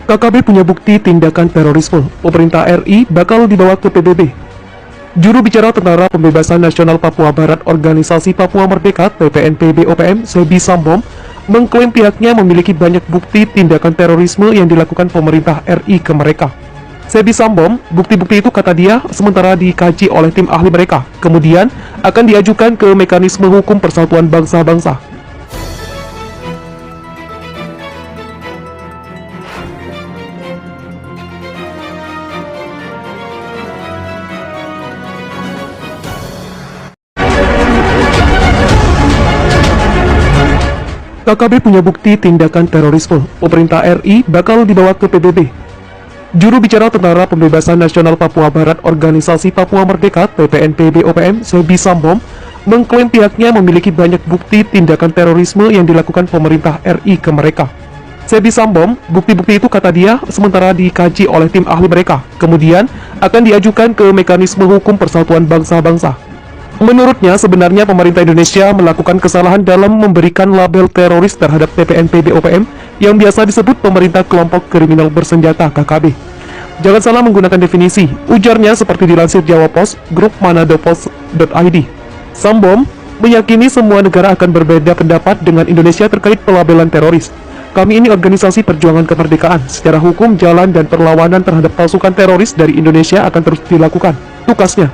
KKB punya bukti tindakan terorisme. Pemerintah RI bakal dibawa ke PBB. Juru bicara Tentara Pembebasan Nasional Papua Barat Organisasi Papua Merdeka (TPNP-BOPM) Sebi Sambom mengklaim pihaknya memiliki banyak bukti tindakan terorisme yang dilakukan pemerintah RI ke mereka. Sebi Sambom, bukti-bukti itu kata dia sementara dikaji oleh tim ahli mereka, kemudian akan diajukan ke mekanisme hukum persatuan bangsa-bangsa. KKB punya bukti tindakan terorisme. Pemerintah RI bakal dibawa ke PBB. Juru bicara Tentara Pembebasan Nasional Papua Barat Organisasi Papua Merdeka (TPNP-BOPM) Sebi Sambom mengklaim pihaknya memiliki banyak bukti tindakan terorisme yang dilakukan pemerintah RI ke mereka. Sebi Sambom, bukti-bukti itu kata dia sementara dikaji oleh tim ahli mereka, kemudian akan diajukan ke mekanisme hukum persatuan bangsa-bangsa. Menurutnya, sebenarnya pemerintah Indonesia melakukan kesalahan dalam memberikan label teroris terhadap TPNP-BOPM yang biasa disebut pemerintah kelompok kriminal bersenjata KKB. Jangan salah menggunakan definisi, ujarnya seperti dilansir Jawa Post, grup manadopost.id. Sambom meyakini semua negara akan berbeda pendapat dengan Indonesia terkait pelabelan teroris. Kami ini organisasi perjuangan kemerdekaan, secara hukum, jalan, dan perlawanan terhadap pasukan teroris dari Indonesia akan terus dilakukan, tukasnya.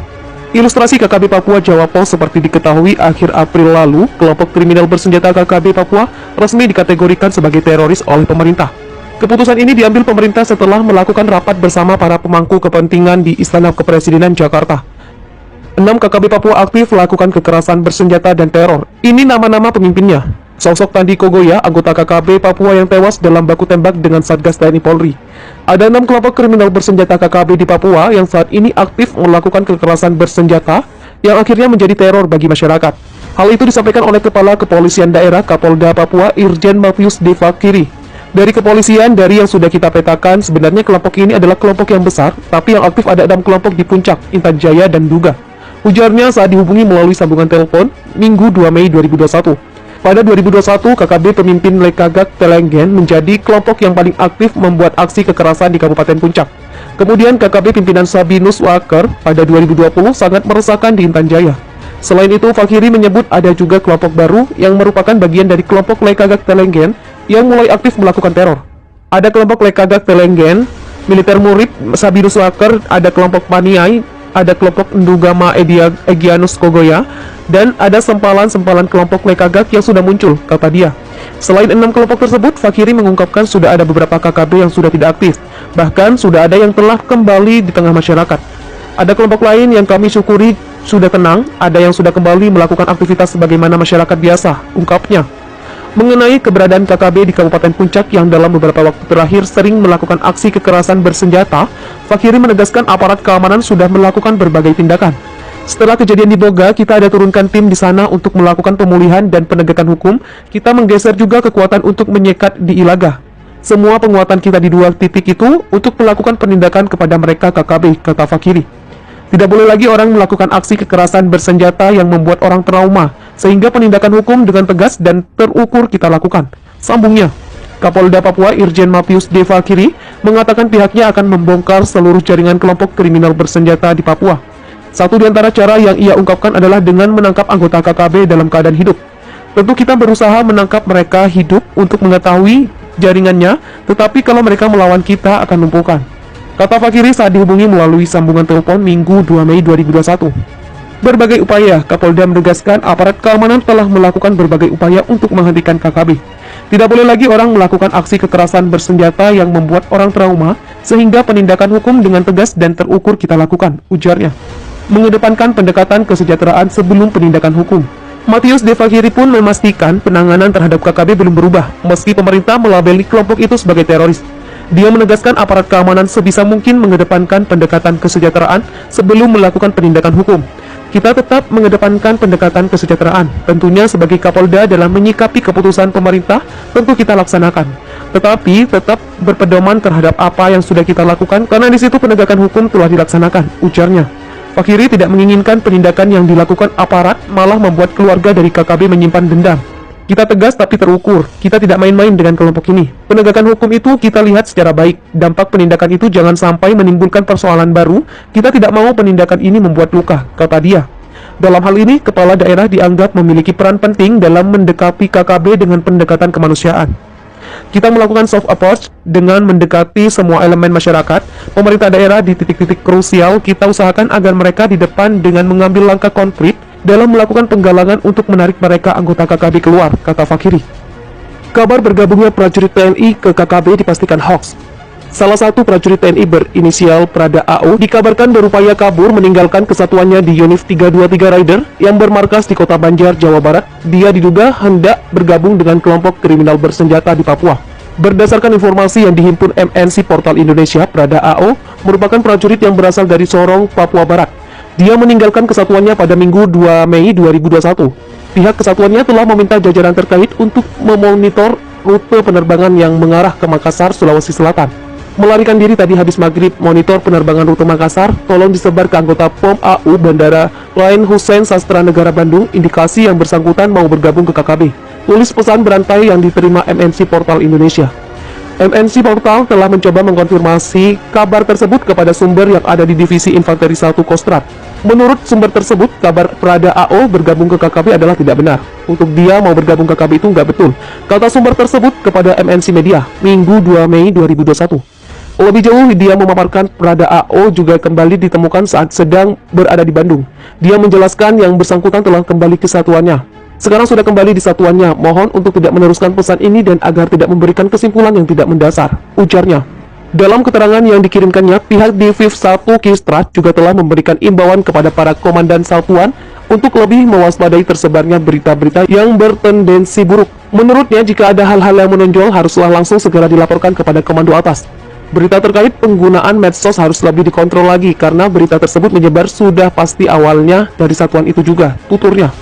Ilustrasi KKB Papua Jawa Post seperti diketahui akhir April lalu, kelompok kriminal bersenjata KKB Papua resmi dikategorikan sebagai teroris oleh pemerintah. Keputusan ini diambil pemerintah setelah melakukan rapat bersama para pemangku kepentingan di Istana Kepresidenan Jakarta. 6 KKB Papua aktif melakukan kekerasan bersenjata dan teror. Ini nama-nama pemimpinnya. Sosok Tandi Kogoya, anggota KKB Papua yang tewas dalam baku tembak dengan Satgas TNI Polri. Ada 6 kelompok kriminal bersenjata KKB di Papua yang saat ini aktif melakukan kekerasan bersenjata yang akhirnya menjadi teror bagi masyarakat. Hal itu disampaikan oleh Kepala Kepolisian Daerah Kapolda Papua Irjen Mafius Devakiri. Dari kepolisian, dari yang sudah kita petakan, sebenarnya kelompok ini adalah kelompok yang besar, tapi yang aktif ada 6 kelompok di Puncak, Intan Jaya, dan Duga. Ujarnya saat dihubungi melalui sambungan telepon, Minggu 2 Mei 2021. Pada 2021, KKB pemimpin Lekagak Telenggen menjadi kelompok yang paling aktif membuat aksi kekerasan di Kabupaten Puncak. Kemudian KKB pimpinan Sabinus Waker pada 2020 sangat meresahkan di Intan Jaya. Selain itu, Fakiri menyebut ada juga kelompok baru yang merupakan bagian dari kelompok Lekagak Telenggen yang mulai aktif melakukan teror. Ada kelompok Lekagak Telenggen, Militer Murid, Sabinus Waker, ada kelompok Paniai, ada kelompok Ndugama Egyanus Kogoya, dan ada sempalan-sempalan kelompok Lekagak yang sudah muncul, kata dia. Selain 6 kelompok tersebut, Fakiri mengungkapkan sudah ada beberapa KKB yang sudah tidak aktif. Bahkan sudah ada yang telah kembali di tengah masyarakat. Ada kelompok lain yang kami syukuri sudah tenang, ada yang sudah kembali melakukan aktivitas sebagaimana masyarakat biasa, ungkapnya. Mengenai keberadaan KKB di Kabupaten Puncak yang dalam beberapa waktu terakhir sering melakukan aksi kekerasan bersenjata, Fakiri menegaskan aparat keamanan sudah melakukan berbagai tindakan. Setelah kejadian di Boga, kita ada turunkan tim di sana untuk melakukan pemulihan dan penegakan hukum. Kita menggeser juga kekuatan untuk menyekat di Ilaga. Semua penguatan kita di 2 titik itu untuk melakukan penindakan kepada mereka KKB, kata Fakiri. Tidak boleh lagi orang melakukan aksi kekerasan bersenjata yang membuat orang trauma, sehingga penindakan hukum dengan tegas dan terukur kita lakukan. Sambungnya, Kapolda Papua Irjen Mafius Devakiri mengatakan pihaknya akan membongkar seluruh jaringan kelompok kriminal bersenjata di Papua. Satu di antara cara yang ia ungkapkan adalah dengan menangkap anggota KKB dalam keadaan hidup. Tentu kita berusaha menangkap mereka hidup untuk mengetahui jaringannya, tetapi kalau mereka melawan kita akan lumpuhkan, kata Fakiri saat dihubungi melalui sambungan telepon Minggu 2 Mei 2021. Berbagai upaya, Kapolda menegaskan aparat keamanan telah melakukan berbagai upaya untuk menghentikan KKB. Tidak boleh lagi orang melakukan aksi kekerasan bersenjata yang membuat orang trauma, sehingga penindakan hukum dengan tegas dan terukur kita lakukan, ujarnya. Mengedepankan pendekatan kesejahteraan sebelum penindakan hukum. Mafius Devakiri pun memastikan penanganan terhadap KKB belum berubah, meski pemerintah melabeli kelompok itu sebagai teroris. Dia menegaskan aparat keamanan sebisa mungkin mengedepankan pendekatan kesejahteraan sebelum melakukan penindakan hukum. Kita tetap mengedepankan pendekatan kesejahteraan, tentunya sebagai Kapolda dalam menyikapi keputusan pemerintah, tentu kita laksanakan. Tetapi tetap berpedoman terhadap apa yang sudah kita lakukan, karena di situ penegakan hukum telah dilaksanakan, ujarnya. Fakiri tidak menginginkan penindakan yang dilakukan aparat malah membuat keluarga dari KKB menyimpan dendam. Kita tegas tapi terukur, kita tidak main-main dengan kelompok ini. Penegakan hukum itu kita lihat secara baik. Dampak penindakan itu jangan sampai menimbulkan persoalan baru. Kita tidak mau penindakan ini membuat luka, kata dia. Dalam hal ini, kepala daerah dianggap memiliki peran penting dalam mendekati KKB dengan pendekatan kemanusiaan. Kita melakukan soft approach dengan mendekati semua elemen masyarakat. Pemerintah daerah di titik-titik krusial, kita usahakan agar mereka di depan dengan mengambil langkah konkret dalam melakukan penggalangan untuk menarik mereka anggota KKB keluar, kata Fakiri. Kabar bergabungnya prajurit TNI ke KKB dipastikan hoax. Salah satu prajurit TNI berinisial Prada AO dikabarkan berupaya kabur meninggalkan kesatuannya di Unif 323 Rider yang bermarkas di Kota Banjar, Jawa Barat. Dia diduga hendak bergabung dengan kelompok kriminal bersenjata di Papua. Berdasarkan informasi yang dihimpun MNC Portal Indonesia, Prada AO merupakan prajurit yang berasal dari Sorong, Papua Barat. Dia meninggalkan kesatuannya pada Minggu 2 Mei 2021. Pihak kesatuannya telah meminta jajaran terkait untuk memonitor rute penerbangan yang mengarah ke Makassar, Sulawesi Selatan. Melarikan diri tadi habis maghrib. Monitor penerbangan rute Makassar tolong disebar ke anggota POM AU Bandara Lain Hussein Sastra Negara Bandung. Indikasi yang bersangkutan mau bergabung ke KKB. Tulis pesan berantai yang diterima MNC Portal Indonesia. MNC Portal telah mencoba mengkonfirmasi kabar tersebut kepada sumber yang ada di Divisi Infanteri 1 Kostrad. Menurut sumber tersebut, kabar Prada AO bergabung ke KKB adalah tidak benar. Untuk dia mau bergabung ke KKB itu nggak betul, kata sumber tersebut kepada MNC Media, Minggu 2 Mei 2021. Lebih jauh, dia memaparkan Prada AO juga kembali ditemukan saat sedang berada di Bandung. Dia menjelaskan yang bersangkutan telah kembali ke satuannya. Sekarang sudah kembali di satuannya, mohon untuk tidak meneruskan pesan ini dan agar tidak memberikan kesimpulan yang tidak mendasar, ujarnya. Dalam keterangan yang dikirimkannya, pihak Diviv 1 Kistrat juga telah memberikan imbauan kepada para komandan satuan untuk lebih mewaspadai tersebarnya berita-berita yang bertendensi buruk. Menurutnya, jika ada hal-hal yang menonjol, haruslah langsung segera dilaporkan kepada komando atas. Berita terkait penggunaan medsos harus lebih dikontrol lagi karena berita tersebut menyebar sudah pasti awalnya dari satuan itu juga, tuturnya.